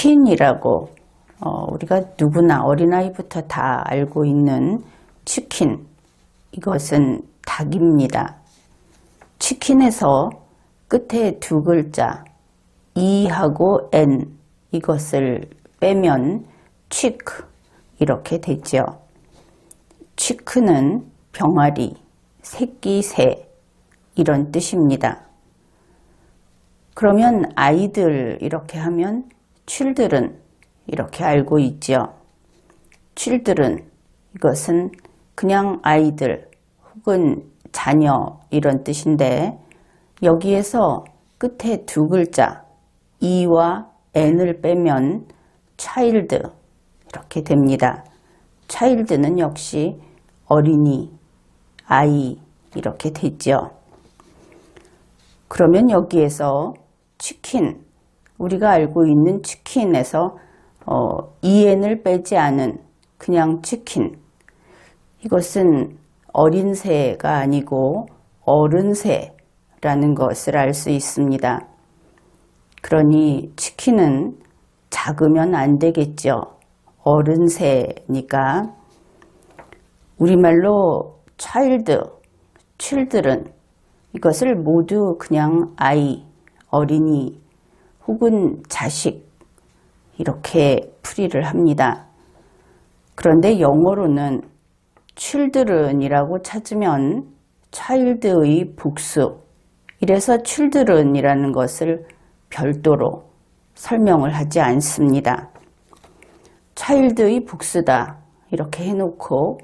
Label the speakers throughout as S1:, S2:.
S1: 치킨이라고 우리가 누구나 어린아이부터 다 알고 있는 치킨, 이것은 닭입니다. 치킨에서 끝에 두 글자 E하고 N 이것을 빼면 치크 이렇게 되죠. 치크는 병아리, 새끼 새 이런 뜻입니다. 그러면 아이들 이렇게 하면 children 이렇게 알고 있죠. children 이것은 그냥 아이들 혹은 자녀 이런 뜻인데 여기에서 끝에 두 글자 E와 N을 빼면 child 이렇게 됩니다. child는 역시 어린이, 아이 이렇게 되죠. 그러면 여기에서 치킨, 우리가 알고 있는 치킨에서 EN을 빼지 않은 그냥 치킨, 이것은 어린 새가 아니고 어른 새라는 것을 알 수 있습니다. 그러니 치킨은 작으면 안 되겠죠. 어른 새니까. 우리말로 child, children 이것을 모두 그냥 아이, 어린이 혹은 자식 이렇게 풀이를 합니다. 그런데 영어로는 children이라고 찾으면 child의 복수, 이래서 children이라는 것을 별도로 설명을 하지 않습니다. child의 복수다 이렇게 해놓고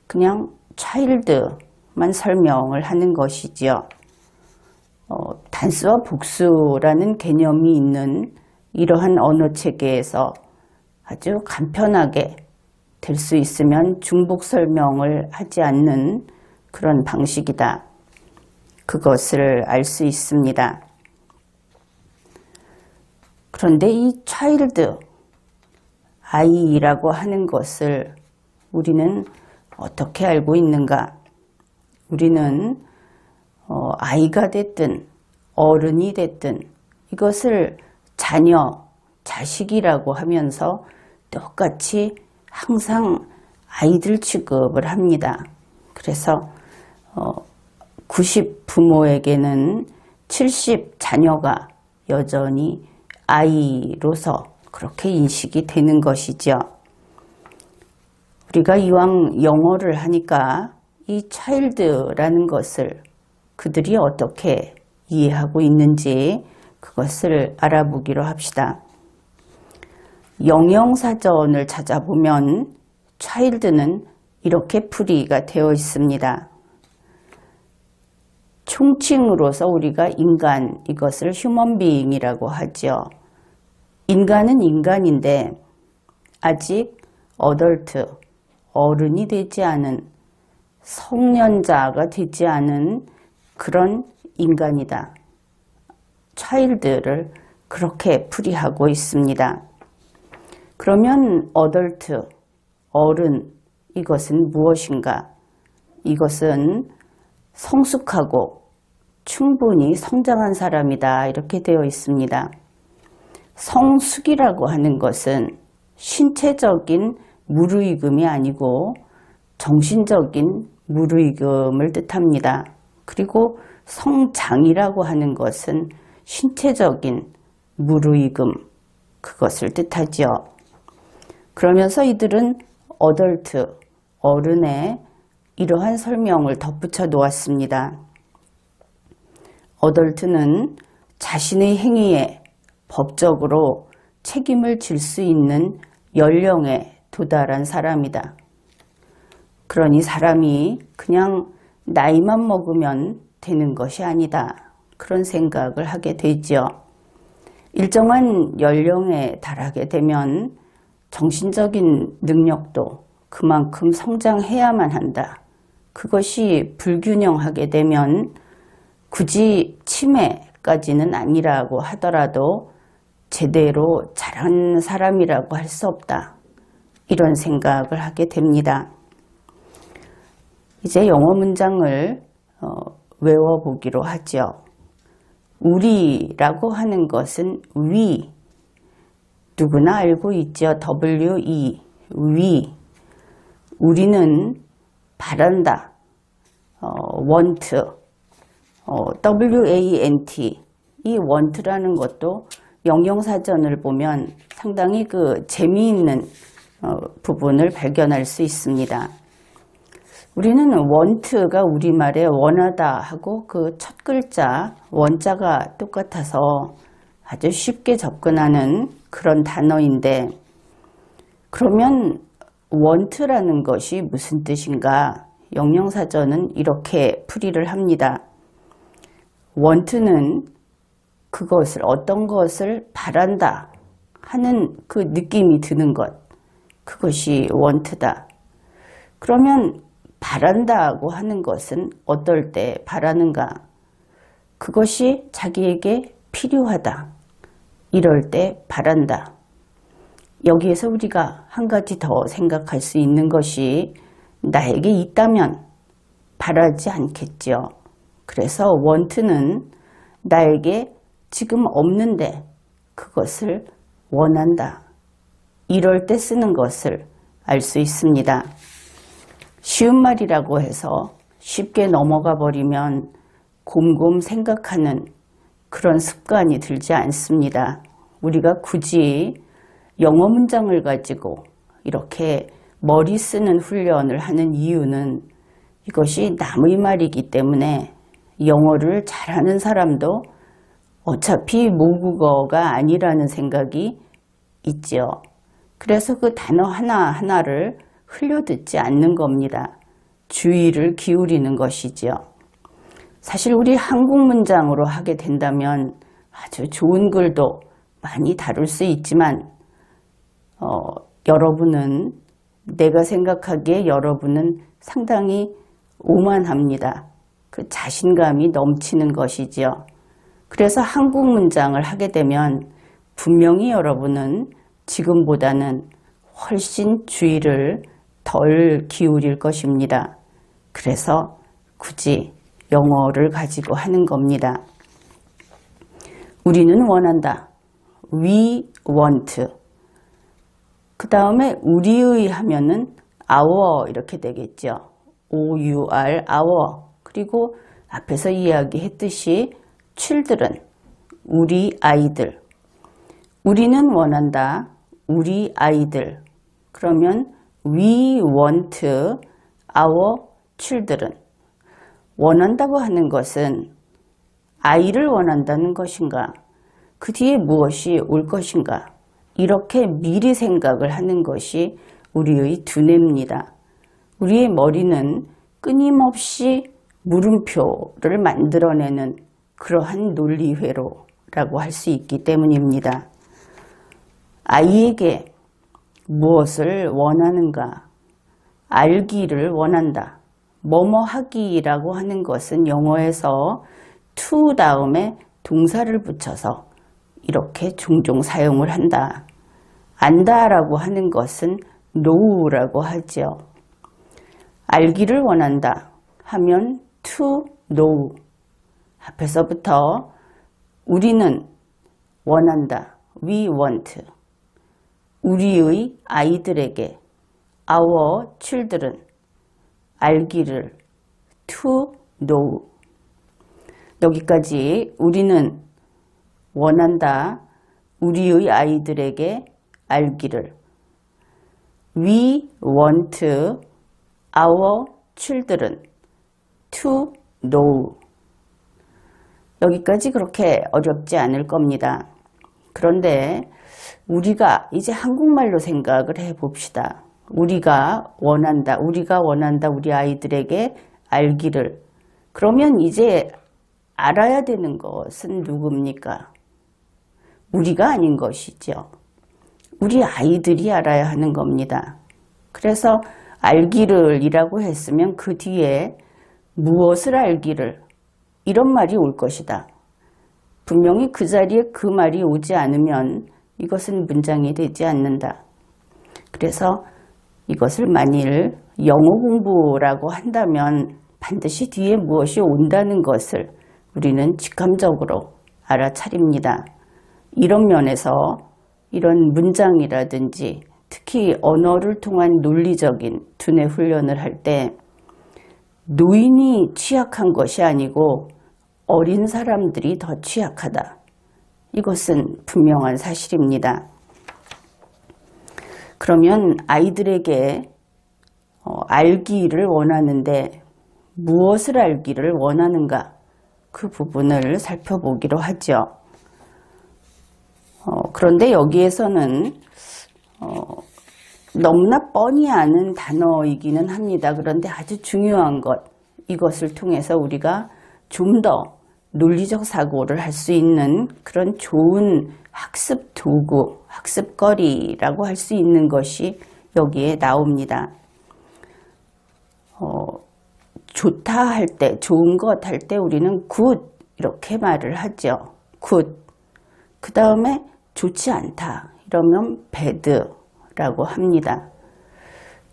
S1: 그냥 child만 설명을 하는 것이지요. 단수와 복수라는 개념이 있는 이러한 언어 체계에서 아주 간편하게 될 수 있으면 중복 설명을 하지 않는 그런 방식이다. 그것을 알 수 있습니다. 그런데 이 child, 아이라고 하는 것을 우리는 어떻게 알고 있는가? 우리는 아이가 됐든 어른이 됐든 이것을 자녀, 자식이라고 하면서 똑같이 항상 아이들 취급을 합니다. 그래서 90 부모에게는 70 자녀가 여전히 아이로서 그렇게 인식이 되는 것이죠. 우리가 이왕 영어를 하니까 이 child라는 것을 그들이 어떻게 이해하고 있는지 그것을 알아보기로 합시다. 영영사전을 찾아보면 child는 이렇게 풀이가 되어 있습니다. 총칭으로서 우리가 인간, 이것을 human being이라고 하죠. 인간은 인간인데 아직 adult, 어른이 되지 않은, 성년자가 되지 않은 그런 인간이다. child를 그렇게 풀이하고 있습니다. 그러면 adult, 어른, 이것은 무엇인가? 이것은 성숙하고 충분히 성장한 사람이다 이렇게 되어 있습니다. 성숙이라고 하는 것은 신체적인 무르익음이 아니고 정신적인 무르익음을 뜻합니다. 그리고 성장이라고 하는 것은 신체적인 무르익음, 그것을 뜻하지요. 그러면서 이들은 adult, 어른의 이러한 설명을 덧붙여 놓았습니다. adult는 자신의 행위에 법적으로 책임을 질 수 있는 연령에 도달한 사람이다. 그러니 사람이 그냥 나이만 먹으면 되는 것이 아니다. 그런 생각을 하게 되죠. 일정한 연령에 달하게 되면 정신적인 능력도 그만큼 성장해야만 한다. 그것이 불균형하게 되면 굳이 치매까지는 아니라고 하더라도 제대로 자란 사람이라고 할 수 없다. 이런 생각을 하게 됩니다. 이제 영어 문장을 외워보기로 하죠. 우리라고 하는 것은 we, 누구나 알고 있죠. WE, 위. 우리는 바란다. want, WANT. 이 want라는 것도 영영사전을 보면 상당히 그 재미있는 부분을 발견할 수 있습니다. 우리는 want가 우리말에 원하다 하고 그 첫 글자 원자가 똑같아서 아주 쉽게 접근하는 그런 단어인데, 그러면 want라는 것이 무슨 뜻인가? 영영사전은 이렇게 풀이를 합니다. want는 그것을, 어떤 것을 바란다 하는 그 느낌이 드는 것, 그것이 want다. 그러면 바란다고 하는 것은 어떨 때 바라는가? 그것이 자기에게 필요하다. 이럴 때 바란다. 여기에서 우리가 한 가지 더 생각할 수 있는 것이, 나에게 있다면 바라지 않겠죠. 그래서 want는 나에게 지금 없는데 그것을 원한다. 이럴 때 쓰는 것을 알 수 있습니다. 쉬운 말이라고 해서 쉽게 넘어가 버리면 곰곰 생각하는 그런 습관이 들지 않습니다. 우리가 굳이 영어 문장을 가지고 이렇게 머리 쓰는 훈련을 하는 이유는 이것이 남의 말이기 때문에 영어를 잘하는 사람도 어차피 모국어가 아니라는 생각이 있죠. 그래서 그 단어 하나하나를 흘려듣지 않는 겁니다. 주의를 기울이는 것이죠. 사실 우리 한국 문장으로 하게 된다면 아주 좋은 글도 많이 다룰 수 있지만 여러분은, 내가 생각하기에 여러분은 상당히 오만합니다. 그 자신감이 넘치는 것이지요. 그래서 한국 문장을 하게 되면 분명히 여러분은 지금보다는 훨씬 주의를 덜 기울일 것입니다. 그래서 굳이 영어를 가지고 하는 겁니다. 우리는 원한다. We want. 그 다음에 우리의 하면은 our 이렇게 되겠죠. our, our. 그리고 앞에서 이야기했듯이 children, 우리 아이들. 우리는 원한다. 우리 아이들. 그러면 we want our children. 원한다고 하는 것은 아이를 원한다는 것인가? 그 뒤에 무엇이 올 것인가? 이렇게 미리 생각을 하는 것이 우리의 두뇌입니다. 우리의 머리는 끊임없이 물음표를 만들어내는 그러한 논리회로라고 할 수 있기 때문입니다. 아이에게 무엇을 원하는가? 알기를 원한다. 뭐뭐 하기라고 하는 것은 영어에서 to 다음에 동사를 붙여서 이렇게 종종 사용을 한다. 안다라고 하는 것은 know라고 하죠. 알기를 원한다 하면 to know. 앞에서부터 우리는 원한다. We want. 우리의 아이들에게 our children. 알기를 to know. 여기까지 우리는 원한다. 우리의 아이들에게 알기를. We want our children to know. 여기까지 그렇게 어렵지 않을 겁니다. 그런데 우리가 이제 한국말로 생각을 해봅시다. 우리가 원한다. 우리 아이들에게 알기를. 그러면 이제 알아야 되는 것은 누굽니까? 우리가 아닌 것이죠. 우리 아이들이 알아야 하는 겁니다. 그래서 알기를 이라고 했으면 그 뒤에 무엇을 알기를, 이런 말이 올 것이다. 분명히 그 자리에 그 말이 오지 않으면 이것은 문장이 되지 않는다. 그래서 이것을 만일 영어 공부라고 한다면 반드시 뒤에 무엇이 온다는 것을 우리는 직감적으로 알아차립니다. 이런 면에서 이런 문장이라든지 특히 언어를 통한 논리적인 두뇌 훈련을 할 때 노인이 취약한 것이 아니고 어린 사람들이 더 취약하다. 이것은 분명한 사실입니다. 그러면 아이들에게 알기를 원하는데 무엇을 알기를 원하는가? 그 부분을 살펴보기로 하죠. 그런데 여기에서는 너무나 뻔히 아는 단어이기는 합니다. 그런데 아주 중요한 것, 이것을 통해서 우리가 좀 더 논리적 사고를 할 수 있는 그런 좋은 학습 도구, 학습거리라고 할 수 있는 것이 여기에 나옵니다. 좋다 할 때, 좋은 것 할 때 우리는 굿 이렇게 말을 하죠. 굿. 그 다음에 좋지 않다 이러면 배드라고 합니다.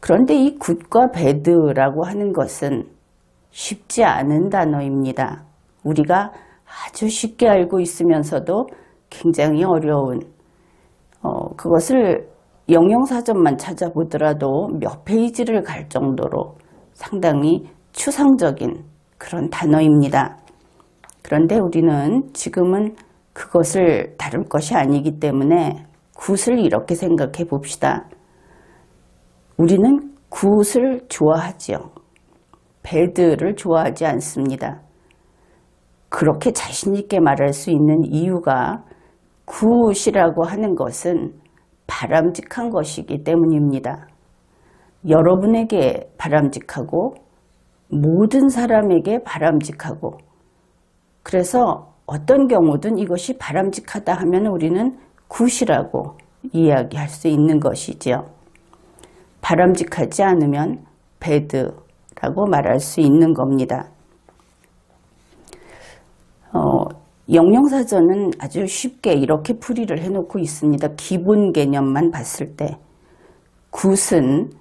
S1: 그런데 이 굿과 배드라고 하는 것은 쉽지 않은 단어입니다. 우리가 아주 쉽게 알고 있으면서도 굉장히 어려운, 그것을 영영사전만 찾아보더라도 몇 페이지를 갈 정도로 상당히 추상적인 그런 단어입니다. 그런데 우리는 지금은 그것을 다룰 것이 아니기 때문에 굿을 이렇게 생각해 봅시다. 우리는 굿을 좋아하지요. 배드를 좋아하지 않습니다. 그렇게 자신 있게 말할 수 있는 이유가 굿이라고 하는 것은 바람직한 것이기 때문입니다. 여러분에게 바람직하고 모든 사람에게 바람직하고, 그래서 어떤 경우든 이것이 바람직하다 하면 우리는 굿이라고 이야기할 수 있는 것이죠. 바람직하지 않으면 배드라고 말할 수 있는 겁니다. 영영사전은 아주 쉽게 이렇게 풀이를 해놓고 있습니다. 기본 개념만 봤을 때 굿은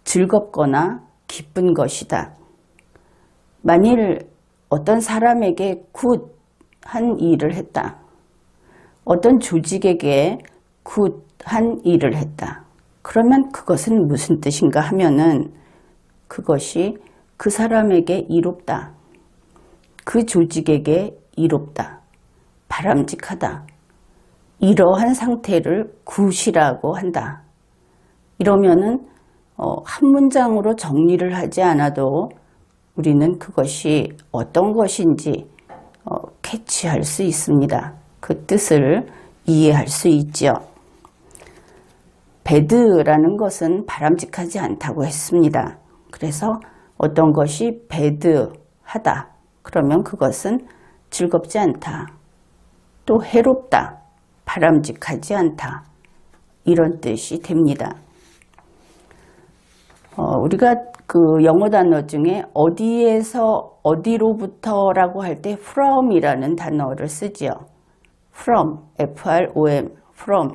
S1: 즐겁거나 기쁜 것이다. 만일 어떤 사람에게 굿한 일을 했다. 어떤 조직에게 굿한 일을 했다. 그러면 그것은 무슨 뜻인가 하면은 그것이 그 사람에게 이롭다. 그 조직에게 이롭다. 바람직하다. 이러한 상태를 굿이라고 한다. 이러면은 한 문장으로 정리를 하지 않아도 우리는 그것이 어떤 것인지 캐치할 수 있습니다. 그 뜻을 이해할 수 있죠. 배드라는 것은 바람직하지 않다고 했습니다. 그래서 어떤 것이 배드하다. 그러면 그것은 즐겁지 않다. 또 해롭다. 바람직하지 않다. 이런 뜻이 됩니다. 우리가 그 영어 단어 중에 어디에서 어디로부터라고 할 때 from이라는 단어를 쓰지요. from, F-R-O-M, from.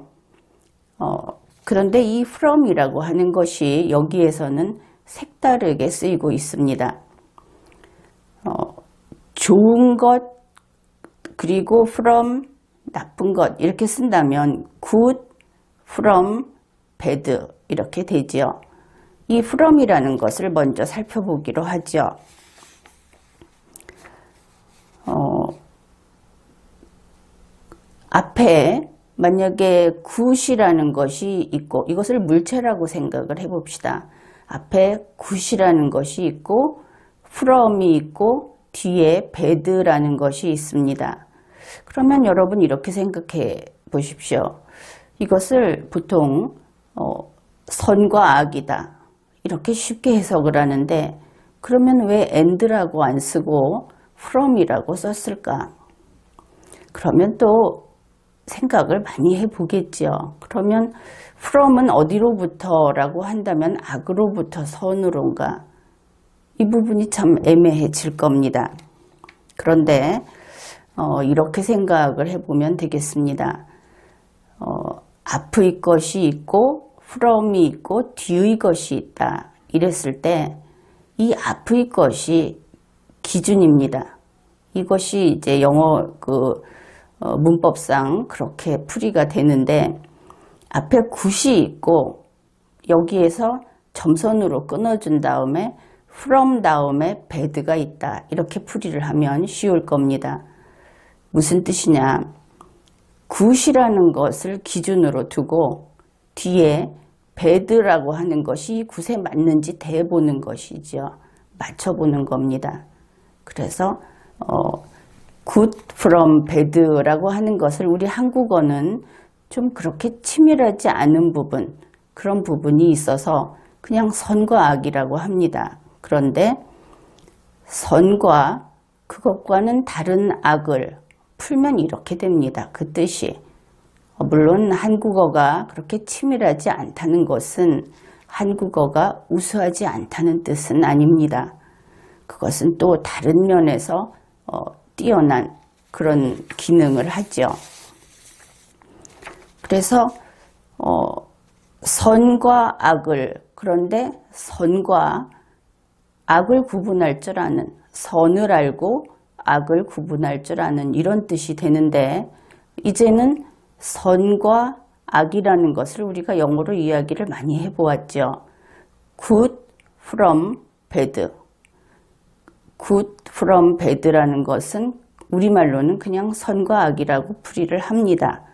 S1: 그런데 이 from이라고 하는 것이 여기에서는 색다르게 쓰이고 있습니다. 좋은 것 그리고 from 나쁜 것 이렇게 쓴다면 good, from, bad 이렇게 되지요. 이 from이라는 것을 먼저 살펴보기로 하죠. 앞에 만약에 good이라는 것이 있고 이것을 물체라고 생각을 해봅시다. 앞에 good이라는 것이 있고 from이 있고 뒤에 bad라는 것이 있습니다. 그러면 여러분 이렇게 생각해 보십시오. 이것을 보통 선과 악이다 이렇게 쉽게 해석을 하는데 그러면 왜 and라고 안 쓰고 from이라고 썼을까? 그러면 또 생각을 많이 해보겠죠. 그러면 from은 어디로부터 라고 한다면 악으로부터 선으로인가? 이 부분이 참 애매해질 겁니다. 그런데 이렇게 생각을 해보면 되겠습니다. 앞의 것이 있고 from이 있고 뒤의 것이 있다. 이랬을 때 이 앞의 것이 기준입니다. 이것이 이제 영어 문법상 그렇게 풀이가 되는데 앞에 굿이 있고 여기에서 점선으로 끊어준 다음에 from 다음에 bad가 있다. 이렇게 풀이를 하면 쉬울 겁니다. 무슨 뜻이냐? 굿이라는 것을 기준으로 두고 뒤에 bad라고 하는 것이 굿에 맞는지 대보는 것이죠. 맞춰보는 겁니다. 그래서 good from bad라고 하는 것을 우리 한국어는 좀 그렇게 치밀하지 않은 부분, 그런 부분이 있어서 그냥 선과 악이라고 합니다. 그런데 선과 그것과는 다른 악을 풀면 이렇게 됩니다. 그 뜻이. 물론 한국어가 그렇게 치밀하지 않다는 것은 한국어가 우수하지 않다는 뜻은 아닙니다. 그것은 또 다른 면에서 뛰어난 그런 기능을 하죠. 그래서 선과 악을, 그런데 선과 악을 구분할 줄 아는, 선을 알고 악을 구분할 줄 아는 이런 뜻이 되는데, 이제는 선과 악이라는 것을 우리가 영어로 이야기를 많이 해보았죠. good from bad. good from bad라는 것은 우리말로는 그냥 선과 악이라고 풀이를 합니다.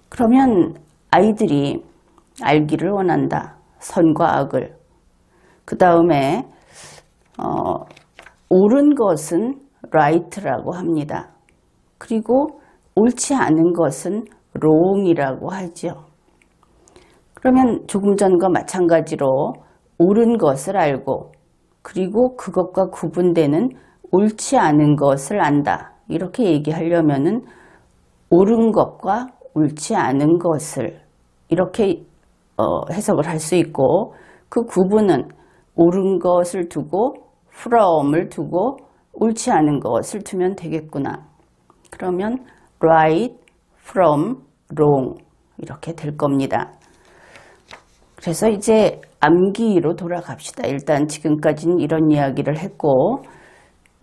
S1: 그러면 아이들이 알기를 원한다. 선과 악을. 그 다음에 옳은 것은 right라고 합니다. 그리고 옳지 않은 것은 wrong이라고 하죠. 그러면 조금 전과 마찬가지로 옳은 것을 알고 그리고 그것과 구분되는 옳지 않은 것을 안다. 이렇게 얘기하려면은 옳은 것과 옳지 않은 것을 이렇게 해석을 할 수 있고, 그 구분은 옳은 것을 두고 from을 두고 옳지 않은 것을 두면 되겠구나. 그러면 right from wrong 이렇게 될 겁니다. 그래서 이제 암기로 돌아갑시다. 일단 지금까지는 이런 이야기를 했고,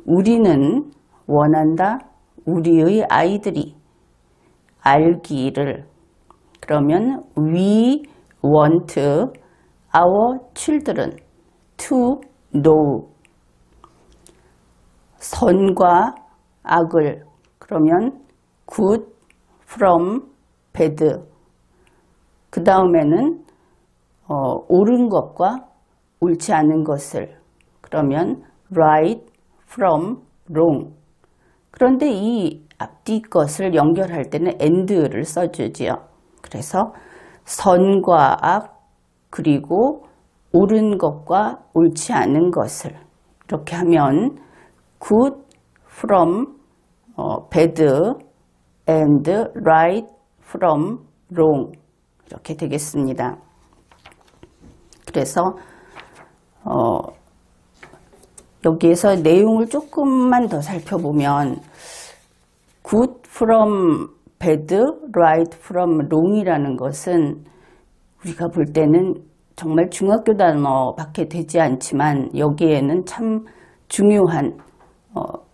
S1: 우리는 원한다. 우리의 아이들이 알기를. 그러면 we want our children to know. 선과 악을. 그러면 good from bad. 그 다음에는 옳은 것과 옳지 않은 것을. 그러면 right from wrong. 그런데 이 앞뒤 것을 연결할 때는 and를 써주지요. 그래서 선과 악, 그리고 옳은 것과 옳지 않은 것을 이렇게 하면 good from bad and right from wrong 이렇게 되겠습니다. 그래서 여기에서 내용을 조금만 더 살펴보면 good from bad, right from wrong이라는 것은 우리가 볼 때는 정말 중학교 단어밖에 되지 않지만 여기에는 참 중요한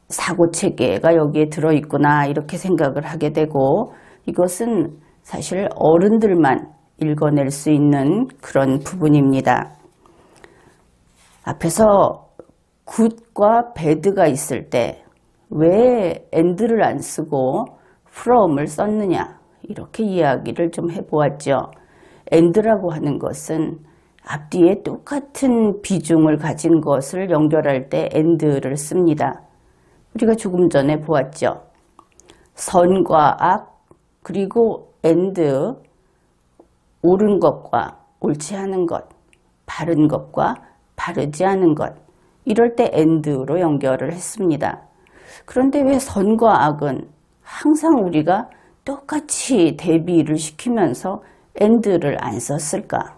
S1: 사고체계가 여기에 들어있구나 이렇게 생각을 하게 되고, 이것은 사실 어른들만 읽어낼 수 있는 그런 부분입니다. 앞에서 good과 bad가 있을 때 왜 and를 안 쓰고 from을 썼느냐 이렇게 이야기를 좀 해보았죠. and라고 하는 것은 앞뒤에 똑같은 비중을 가진 것을 연결할 때 and를 씁니다. 우리가 조금 전에 보았죠. 선과 악, 그리고 and, 옳은 것과 옳지 않은 것, 바른 것과 바르지 않은 것, 이럴 때 and로 연결을 했습니다. 그런데 왜 선과 악은 항상 우리가 똑같이 대비를 시키면서 and를 안 썼을까?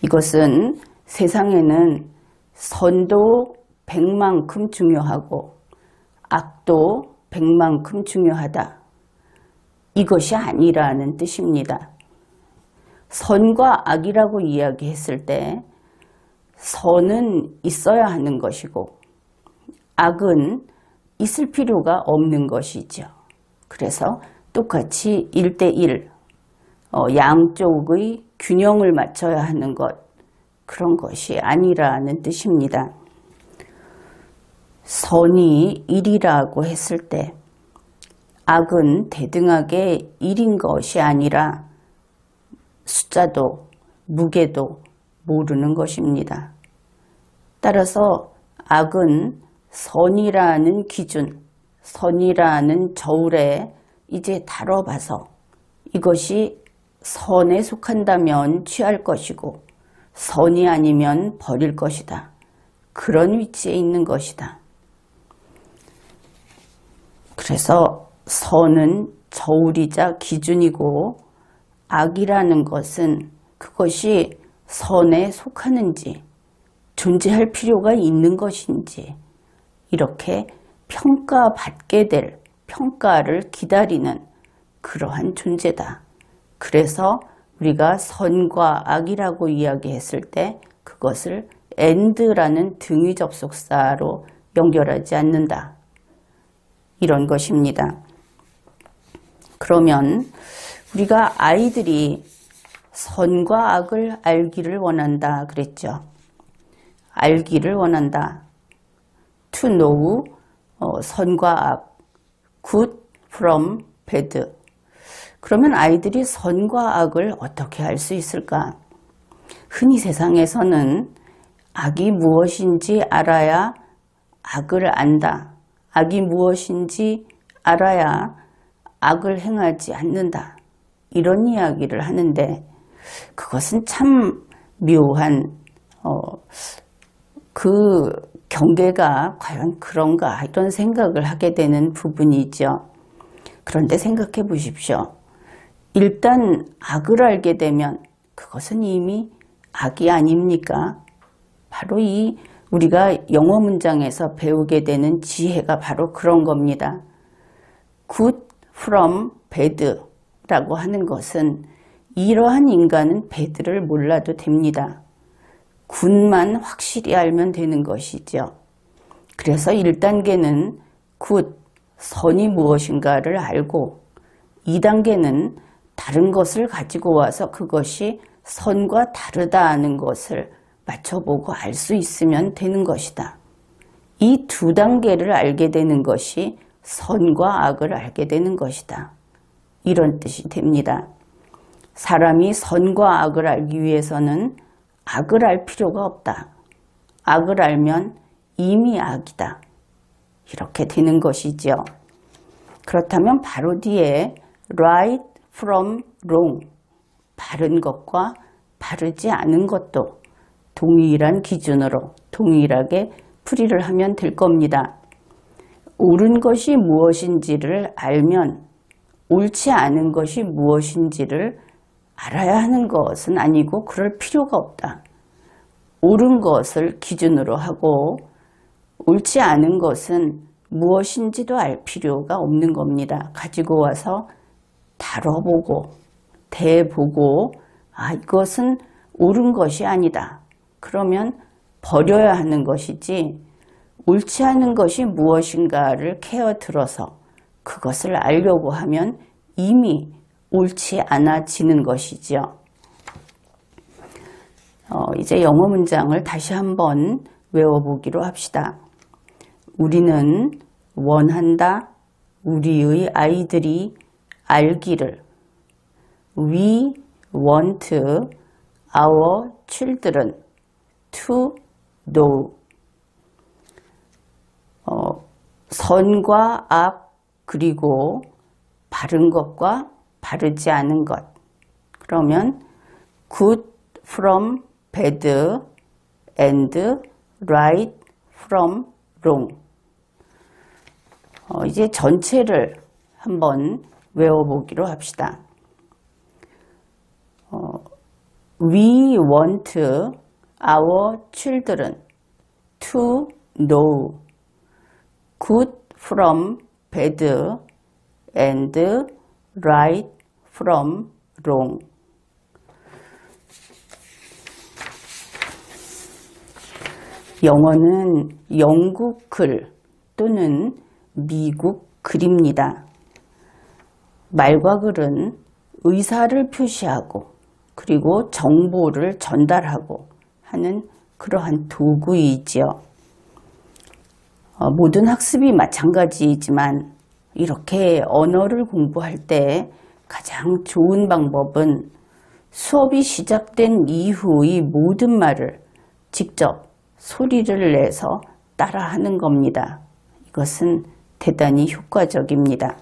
S1: 이것은 세상에는 선도 100만큼 중요하고 악도 100만큼 중요하다. 이것이 아니라는 뜻입니다. 선과 악이라고 이야기했을 때 선은 있어야 하는 것이고 악은 있을 필요가 없는 것이죠. 그래서 똑같이 1대1, 양쪽의 균형을 맞춰야 하는 것, 그런 것이 아니라는 뜻입니다. 선이 1이라고 했을 때 악은 대등하게 1인 것이 아니라 숫자도 무게도 모르는 것입니다. 따라서 악은 선이라는 기준, 선이라는 저울에 이제 다뤄봐서 이것이 선에 속한다면 취할 것이고 선이 아니면 버릴 것이다. 그런 위치에 있는 것이다. 그래서 선은 저울이자 기준이고 악이라는 것은 그것이 선에 속하는지 존재할 필요가 있는 것인지 이렇게 평가받게 될 평가를 기다리는 그러한 존재다. 그래서 우리가 선과 악이라고 이야기했을 때 그것을 and라는 등위 접속사로 연결하지 않는다. 이런 것입니다. 그러면 우리가 아이들이 선과 악을 알기를 원한다 그랬죠. 알기를 원한다. To know, 선과 악, good from bad. 그러면 아이들이 선과 악을 어떻게 알 수 있을까? 흔히 세상에서는 악이 무엇인지 알아야 악을 안다. 악이 무엇인지 알아야 악을 행하지 않는다. 이런 이야기를 하는데 그것은 참 묘한 그 경계가 과연 그런가 이런 생각을 하게 되는 부분이죠. 그런데 생각해 보십시오. 일단 악을 알게 되면 그것은 이미 악이 아닙니까? 바로 이 우리가 영어 문장에서 배우게 되는 지혜가 바로 그런 겁니다. good from bad 라고 하는 것은 이러한 인간은 bad를 몰라도 됩니다. good만 확실히 알면 되는 것이죠. 그래서 1단계는 good, 선이 무엇인가를 알고 2단계는 다른 것을 가지고 와서 그것이 선과 다르다는 것을 맞춰보고 알 수 있으면 되는 것이다. 이 2단계를 알게 되는 것이 선과 악을 알게 되는 것이다. 이런 뜻이 됩니다. 사람이 선과 악을 알기 위해서는 악을 알 필요가 없다. 악을 알면 이미 악이다. 이렇게 되는 것이죠. 그렇다면 바로 뒤에 right from wrong, 바른 것과 바르지 않은 것도 동일한 기준으로 동일하게 풀이를 하면 될 겁니다. 옳은 것이 무엇인지를 알면 옳지 않은 것이 무엇인지를 알아야 하는 것은 아니고 그럴 필요가 없다. 옳은 것을 기준으로 하고 옳지 않은 것은 무엇인지도 알 필요가 없는 겁니다. 가지고 와서 다뤄보고 대보고 이것은 옳은 것이 아니다. 그러면 버려야 하는 것이지 옳지 않은 것이 무엇인가를 캐어들어서 그것을 알려고 하면 이미 옳지 않아지는 것이죠. 이제 영어 문장을 다시 한번 외워보기로 합시다. 우리는 원한다. 우리의 아이들이 알기를. We want our children to know. 선과 악 그리고 바른 것과 바르지 않은 것. 그러면 good from bad and right from wrong. 이제 전체를 한번 외워보기로 합시다. We want our children to know good from bad and right from wrong. 영어는 영국 글 또는 미국 글입니다. 말과 글은 의사를 표시하고 그리고 정보를 전달하고 하는 그러한 도구이지요. 모든 학습이 마찬가지이지만 이렇게 언어를 공부할 때 가장 좋은 방법은 수업이 시작된 이후의 모든 말을 직접 소리를 내서 따라하는 겁니다. 이것은 대단히 효과적입니다.